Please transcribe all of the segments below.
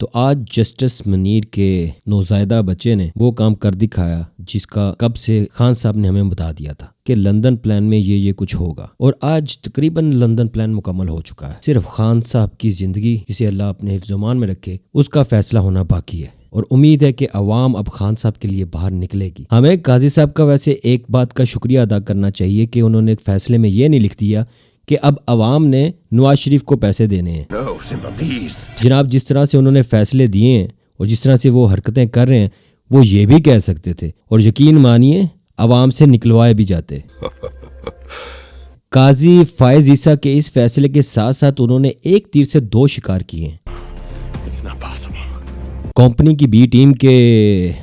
تو آج جسٹس منیر کے نوزائیدہ بچے نے وہ کام کر دکھایا جس کا کب سے خان صاحب نے ہمیں بتا دیا تھا کہ لندن پلان میں یہ کچھ ہوگا، اور آج تقریباً لندن پلان مکمل ہو چکا ہے۔ صرف خان صاحب کی زندگی، جسے اللہ اپنے حفظ و امان میں رکھے، اس کا فیصلہ ہونا باقی ہے، اور امید ہے کہ عوام اب خان صاحب کے لیے باہر نکلے گی۔ ہمیں قاضی صاحب کا ویسے ایک بات کا شکریہ ادا کرنا چاہیے کہ انہوں نے ایک فیصلے میں یہ نہیں لکھ دیا کہ اب عوام نے نواز شریف کو پیسے دینے ہیں۔ جناب، جس طرح سے انہوں نے فیصلے دیے ہیں اور جس طرح سے وہ حرکتیں کر رہے ہیں، وہ یہ بھی کہہ سکتے تھے، اور یقین مانیے عوام سے نکلوائے بھی جاتے۔ قاضی فائز عیسیٰ کے اس فیصلے کے ساتھ ساتھ انہوں نے ایک تیر سے دو شکار کیے ہیں۔ کمپنی کی بی ٹیم کے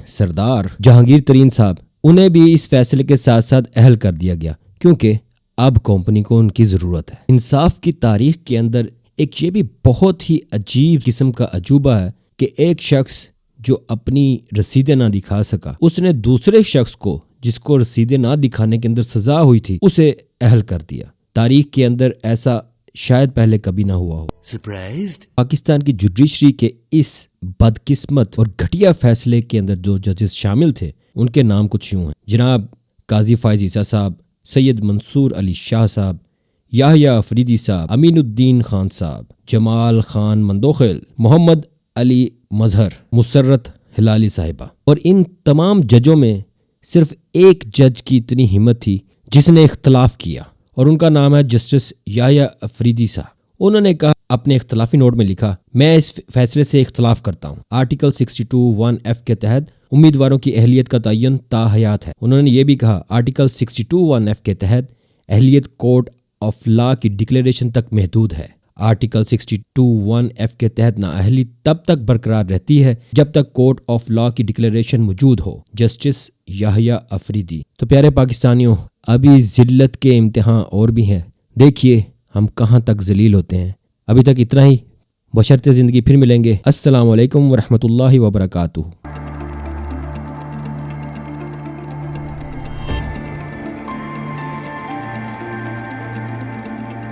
سردار جہانگیر ترین صاحب، انہیں بھی اس فیصلے کے ساتھ ساتھ اہل کر دیا گیا، کیونکہ اب کمپنی کو ان کی ضرورت ہے۔ انصاف کی تاریخ کے اندر ایک یہ بھی بہت ہی عجیب قسم کا عجوبہ ہے کہ ایک شخص جو اپنی رسیدیں نہ دکھا سکا، اس نے دوسرے شخص کو جس کو رسیدیں نہ دکھانے کے اندر سزا ہوئی تھی، اسے اہل کر دیا۔ تاریخ کے اندر ایسا شاید پہلے کبھی نہ ہوا ہو۔ پاکستان کی جوڈیشری کے اس بدقسمت اور گھٹیا فیصلے کے اندر جو ججز شامل تھے، ان کے نام کچھ یوں ہیں: جناب قاضی فائز عیسیٰ صاحب، سید منصور علی شاہ صاحب، یحییٰ افریدی صاحب، امین الدین خان صاحب، جمال خان مندوخیل، محمد علی مظہر، مسرت ہلالی صاحبہ۔ اور ان تمام ججوں میں صرف ایک جج کی اتنی ہمت تھی جس نے اختلاف کیا، اور ان کا نام ہے جسٹس یحییٰ افریدی صاحب۔ انہوں نے کہا، اپنے اختلافی نوٹ میں لکھا، میں اس فیصلے سے اختلاف کرتا ہوں۔ آرٹیکل 62(1)(f) کے تحت امیدواروں کی اہلیت کا تعین تا حیات ہے۔ انہوں نے یہ بھی کہا، آرٹیکل 62(1)(f) کے تحت اہلیت کورٹ آف لا کی ڈکلیریشن تک محدود ہے۔ آرٹیکل 62(1)(f) کے تحت نااہلی تب تک برقرار رہتی ہے جب تک کورٹ آف لا کی ڈکلیریشن موجود ہو۔ جسٹس یحییٰ افریدی۔ تو پیارے پاکستانیوں، ابھی ذلت کے امتحان اور بھی ہیں، دیکھیے ہم کہاں تک ذلیل ہوتے ہیں۔ ابھی تک اتنا ہی، بشرطِ زندگی پھر ملیں گے۔ السلام علیکم ورحمۃ اللہ وبرکاتہ۔